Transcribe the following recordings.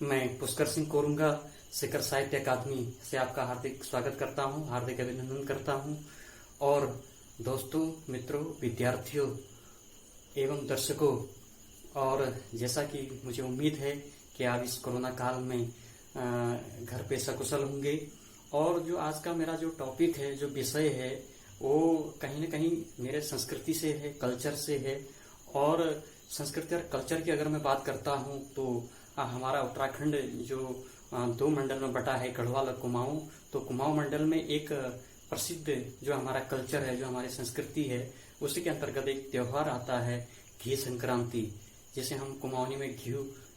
मैं पुष्कर सिंह कोरुंगा शिखर साहित्य अकादमी से आपका हार्दिक स्वागत करता हूं, हार्दिक अभिनंदन करता हूं। और दोस्तों, मित्रों, विद्यार्थियों एवं दर्शकों, और जैसा कि मुझे उम्मीद है कि आप इस कोरोना काल में घर पे सकुशल होंगे। और जो आज का मेरा जो टॉपिक है, जो विषय है, वो कहीं न कहीं मेरे संस्कृति से है, कल्चर से है। और संस्कृति और कल्चर की अगर मैं बात करता हूँ तो हमारा उत्तराखंड जो दो मंडल में बटा है, गढ़वाल और कुमाऊं। तो कुमाऊं मंडल में एक प्रसिद्ध जो हमारा कल्चर है, जो हमारी संस्कृति है, उसी के अंतर्गत एक त्योहार आता है, घी संक्रांति, जिसे हम कुमाऊनी में घी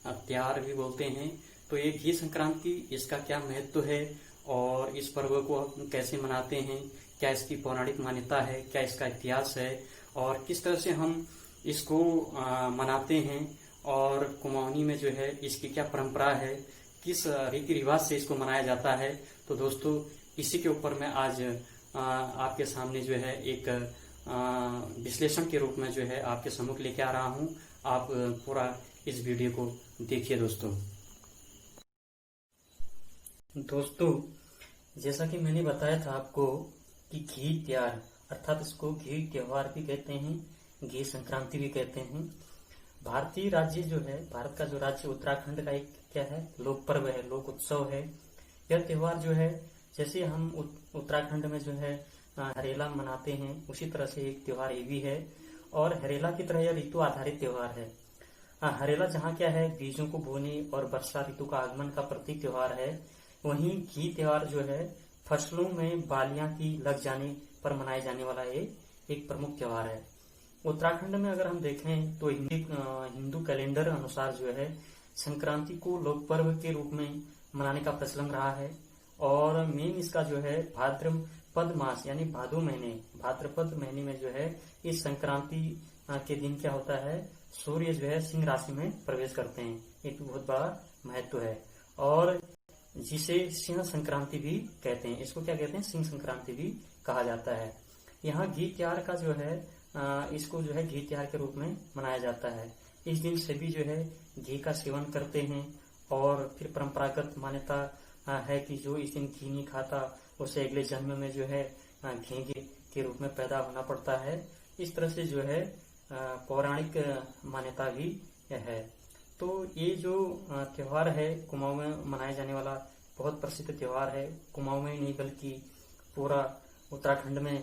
त्योहार भी बोलते हैं। तो ये घी संक्रांति, इसका क्या महत्व है और इस पर्व को हम कैसे मनाते हैं, क्या इसकी पौराणिक मान्यता है, क्या इसका इतिहास है और किस तरह से हम इसको मनाते हैं, और कुमाऊनी में जो है इसकी क्या परंपरा है, किस रीति रिवाज से इसको मनाया जाता है। तो दोस्तों, इसी के ऊपर मैं आज आपके सामने जो है एक विश्लेषण के रूप में जो है आपके सम्मुख लेके आ रहा हूं। आप पूरा इस वीडियो को देखिए। दोस्तों, जैसा कि मैंने बताया था आपको कि घी त्योहार, अर्थात इसको घी त्योहार भी कहते हैं, घी संक्रांति भी कहते हैं। भारतीय राज्य जो है, भारत का जो राज्य उत्तराखंड का एक क्या है, लोक पर्व है, लोक उत्सव है। यह त्योहार जो है, जैसे हम उत्तराखंड में जो है हरेला मनाते हैं, उसी तरह से एक त्योहार ये भी है। और हरेला की तरह यह ऋतु आधारित त्योहार है। हरेला जहाँ क्या है, बीजों को बोने और वर्षा ऋतु का आगमन का प्रतीक त्योहार है, वहीं घी त्योहार जो है फसलों में बालियां की लग जाने पर मनाए जाने वाला एक प्रमुख त्योहार है। उत्तराखंड में अगर हम देखें तो हिंदू कैलेंडर अनुसार जो है संक्रांति को लोक पर्व के रूप में मनाने का प्रचलन रहा है। और मेन इसका जो है भाद्रपद मास यानी भाद्रपद महीने में जो है इस संक्रांति के दिन क्या होता है, सूर्य जो है सिंह राशि में प्रवेश करते हैं। एक बहुत बड़ा महत्व है और जिसे सिंह संक्रांति भी कहते हैं। इसको क्या कहते हैं, सिंह संक्रांति भी कहा जाता है। यहाँ घी त्योहार का जो है इसको जो है घी त्योहार के रूप में मनाया जाता है। इस दिन सभी जो है घी का सेवन करते हैं और फिर परंपरागत मान्यता है कि जो इस दिन घी नहीं खाता उसे अगले जन्म में जो है घी के रूप में पैदा होना पड़ता है। इस तरह से जो है पौराणिक मान्यता भी है। तो ये जो त्योहार है कुमाऊं में मनाया जाने वाला बहुत प्रसिद्ध त्योहार है। कुमाऊं में नहीं बल्कि पूरा उत्तराखंड में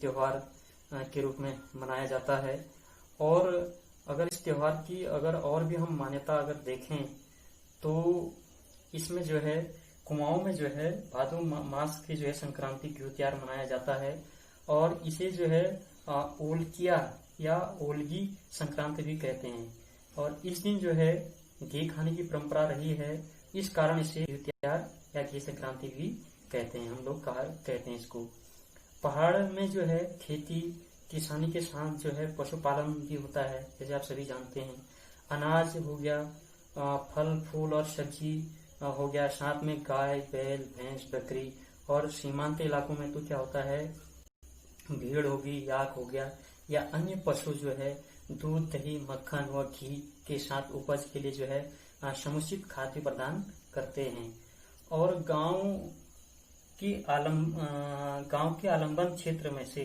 त्योहार के रूप में मनाया जाता है। और अगर इस त्योहार की अगर और भी हम मान्यता अगर देखें तो इसमें जो है कुमाऊं में जो है भादो मास की जो है संक्रांति घी त्योहार मनाया जाता है। और इसे जो है ओलकिया या ओलगी संक्रांति भी कहते हैं। और इस दिन जो है घी खाने की परंपरा रही है, इस कारण इसे घी त्योहार या घी संक्रांति भी कहते हैं। हम लोग कहते हैं इसको। पहाड़ में जो है खेती किसानी के साथ जो है पशुपालन भी होता है, जैसे आप सभी जानते हैं। अनाज हो गया, फल फूल और सब्जी हो गया, साथ में गाय बैल भैंस बकरी। और सीमांत इलाकों में तो क्या होता है, भेड़ होगी, याक हो गया या अन्य पशु जो है दूध दही मक्खन व घी के साथ उपज के लिए जो है समुचित खाद्य प्रदान करते हैं। और गांव के आलम्बन क्षेत्र में से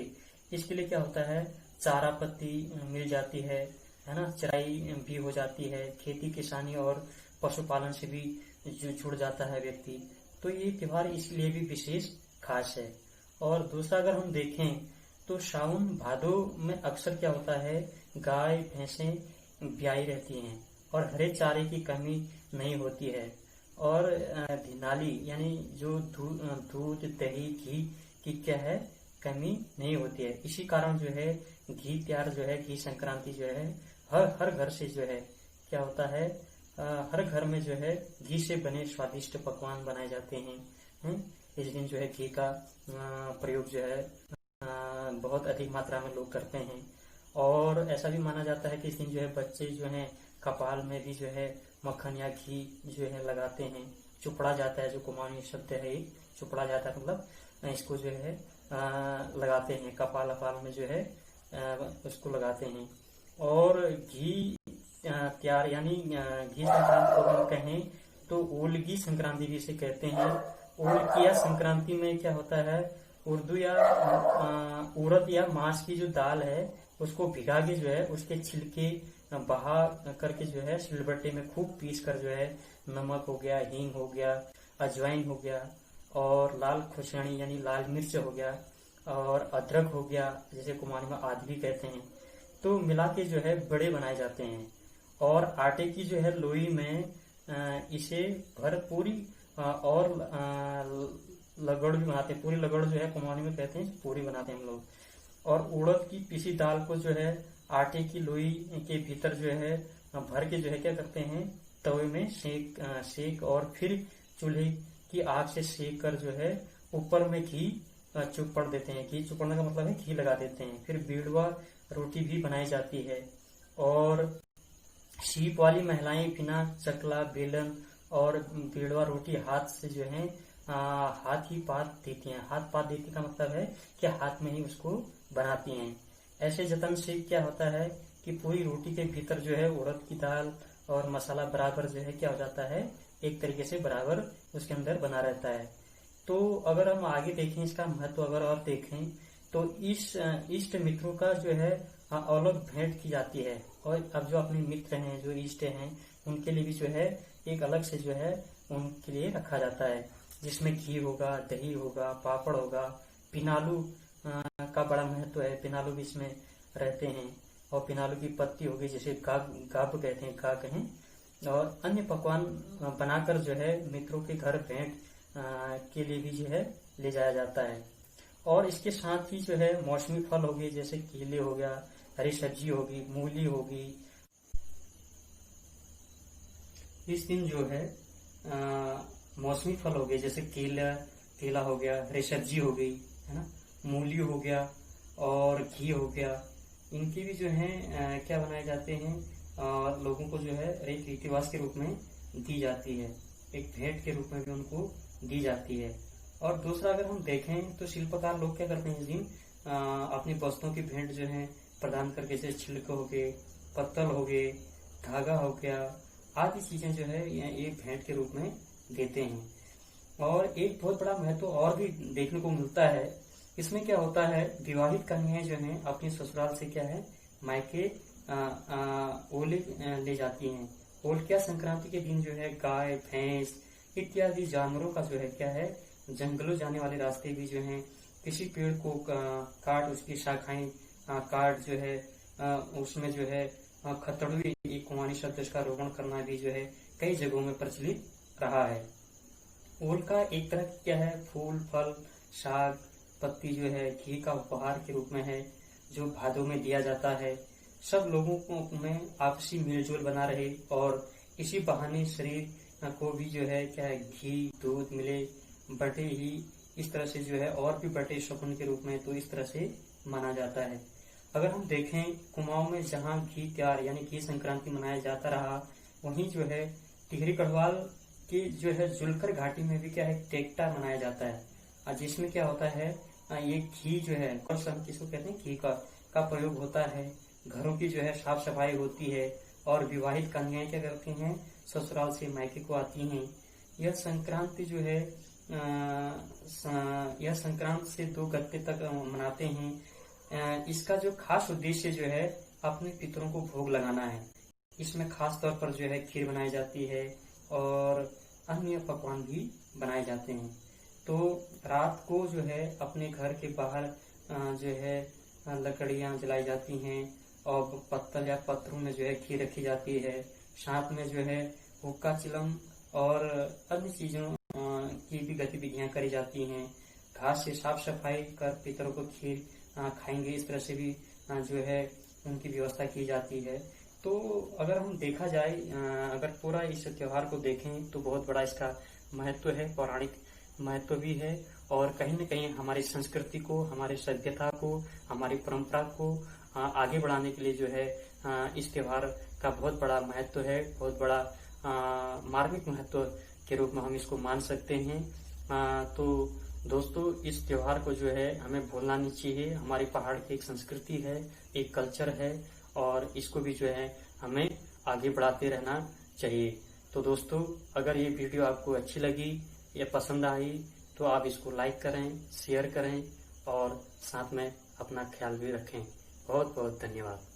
इसके लिए क्या होता है, चारा पत्ती मिल जाती है ना, चराई भी हो जाती है, खेती किसानी और पशुपालन से भी जुड़ जाता है व्यक्ति। तो ये त्योहार इसलिए भी विशेष खास है। और दूसरा अगर हम देखें तो सावन भादो में अक्सर क्या होता है, गाय भैंसें ब्याई रहती हैं और हरे चारे की कमी नहीं होती है। और धिनाली यानी जो दूध दही घी की क्या है, कमी नहीं होती है। इसी कारण जो है घी त्योहार जो है, घी संक्रांति जो है हर घर से जो है क्या होता है, हर घर में जो है घी से बने स्वादिष्ट पकवान बनाए जाते हैं। इस दिन जो है घी का प्रयोग जो है बहुत अधिक मात्रा में लोग करते हैं। और ऐसा भी माना जाता है कि इस दिन जो है बच्चे जो हैं कपाल में भी जो है मक्खन या घी जो है लगाते हैं। चुपड़ा जाता है, जो कुमाऊनी शब्द है, चुपड़ा जाता है मतलब इसको जो है लगाते हैं, कपाल में जो है उसको लगाते हैं। और घी त्योहार यानी घी संक्रांति को हम कहें तो ओलगी संक्रांति भी इसे कहते हैं। ओलकिया संक्रांति में क्या होता है, उर्दू या उड़द या मांस की जो दाल है उसको भिगा के जो है उसके छिलके बहा करके जो है सिलबट्टे में खूब पीस कर जो है नमक हो गया, हींग हो गया, अजवाइन हो गया और लाल खुशनी यानी लाल मिर्च हो गया और अदरक हो गया, जैसे कुमाऊनी में आदि भी कहते हैं, तो मिला के जो है बड़े बनाए जाते हैं। और आटे की जो है लोई में इसे भर पूरी और लगड़ भी बनाते हैं। पूरी लगड़ जो है कुमाऊनी में कहते हैं, पूरी बनाते हैं हम लोग। और उड़द की पीसी दाल को जो है आटे की लोई के भीतर जो है भर के जो है क्या करते हैं, तवे में सेक और फिर चूल्हे की आग से सेक कर जो है ऊपर में घी चुपड़ देते हैं। घी चुपड़ने का मतलब है घी लगा देते हैं। फिर बीड़वा रोटी भी बनाई जाती है। और सीप वाली महिलाएं बिना चकला बेलन और बीड़वा रोटी हाथ से जो है हाथ ही पात देती हैं। हाथ पात देती का मतलब है कि हाथ में ही उसको बनाती हैं। ऐसे जतन से क्या होता है कि पूरी रोटी के भीतर जो है उड़द की दाल और मसाला बराबर जो है क्या हो जाता है, एक तरीके से बराबर उसके अंदर बना रहता है। तो अगर हम आगे देखें इसका महत्व अगर और देखें तो इस इष्ट मित्रों का जो है अलग भेंट की जाती है। और अब जो अपने मित्र हैं, जो इष्ट हैं, उनके लिए भी जो है एक अलग से जो है उनके लिए रखा जाता है, जिसमें घी होगा, दही होगा, पापड़ होगा, पिनालू का बड़ा महत्व है। पिनालू भी इसमें रहते हैं। और पिनालू की पत्ती होगी, जिसे गाब कहते हैं, गा कहें। और अन्य पकवान बनाकर जो है मित्रों के घर भेंट के लिए भी जो है ले जाया जाता है। और इसके साथ ही जो है मौसमी फल हो गए, जैसे केले हो गया, हरी सब्जी होगी, मूली होगी। इस दिन जो है मौसमी फल हो गए, जैसे केला हो गया, हरी सब्जी हो गई, है ना, मूली हो गया और घी हो गया। इनकी भी जो है क्या बनाए जाते हैं, लोगों को जो है एक रीति रिवाज के रूप में दी जाती है, एक भेंट के रूप में भी उनको दी जाती है। और दूसरा अगर हम देखें तो शिल्पकार लोग क्या करते हैं इस दिन अपनी वस्तुओं की भेंट जो है प्रदान करके, जैसे छिलके हो गए, पत्तल हो गए, धागा हो गया, आदि चीजें जो है एक भेंट के रूप में देते हैं। और एक बहुत बड़ा महत्व और भी देखने को मिलता है। इसमें क्या होता है, विवाहित कन्याएं जो हैं अपनी ससुराल से क्या है मायके ओले ले जाती हैं। ओलकिया संक्रांति के दिन जो है गाय, भैंस इत्यादि जानवरों का जो है क्या है, जंगलों जाने वाले रास्ते भी जो हैं, किसी पेड़ को काट उसकी शाखाएं काट जो है उसमें जो है खतड़ुई, एक कुमाऊनी शब्द का रोपण करना भी जो है कई जगहों में प्रचलित रहा है। ओल का एक तरह की क्या है, फूल, फल, साग, पत्ती जो है घी का उपहार के रूप में है, जो भादों में दिया जाता है। सब लोगों को में आपसी मेलजोल बना रहे और इसी बहाने शरीर को भी जो है क्या है घी दूध मिले, बटे ही इस तरह से जो है और भी बटे शकुन के रूप में, तो इस तरह से माना जाता है। अगर हम देखें कुमाऊं में जहाँ घी त्योहार यानी घी संक्रांति मनाया जाता रहा, वहीं जो है टिहरी गढ़वाल की जो है जुलकर घाटी में भी क्या है टेक्टा मनाया जाता है, जिसमें क्या होता है ये घी जो है किसको कहते हैं घी का प्रयोग होता है। घरों की जो है साफ सफाई होती है और विवाहित कन्याएं क्या करती हैं, ससुराल से मायके को आती हैं। यह संक्रांति जो है यह संक्रांति से 2 गते तक मनाते हैं। इसका जो खास उद्देश्य जो है अपने पितरों को भोग लगाना है। इसमें खास तौर पर जो है खीर बनाई जाती है और अन्य पकवान भी बनाए जाते हैं। तो रात को जो है अपने घर के बाहर जो है लकड़ियां जलाई जाती हैं और पत्तल या पत्थरों में जो है खीर रखी जाती है। साथ में जो है हुक्का चिलम और अन्य चीजों की भी गतिविधियां करी जाती हैं। घास से साफ सफाई कर पितरों को खीर खाएंगे, इस तरह से भी जो है उनकी व्यवस्था की जाती है। तो अगर हम देखा जाए, अगर पूरा इस त्योहार को देखें तो बहुत बड़ा इसका महत्व है, पौराणिक महत्व भी है और कहीं न कहीं हमारी संस्कृति को, हमारी सभ्यता को, हमारी परंपरा को आगे बढ़ाने के लिए जो है इस त्योहार का बहुत बड़ा महत्व है, बहुत बड़ा मार्मिक महत्व के रूप में हम इसको मान सकते हैं। तो दोस्तों इस त्योहार को जो है हमें भूलना नहीं चाहिए। हमारी पहाड़ की एक संस्कृति है, एक कल्चर है और इसको भी जो है हमें आगे बढ़ाते रहना चाहिए। तो दोस्तों, अगर ये वीडियो आपको अच्छी लगी या पसंद आई तो आप इसको लाइक करें, शेयर करें और साथ में अपना ख्याल भी रखें। बहुत बहुत धन्यवाद।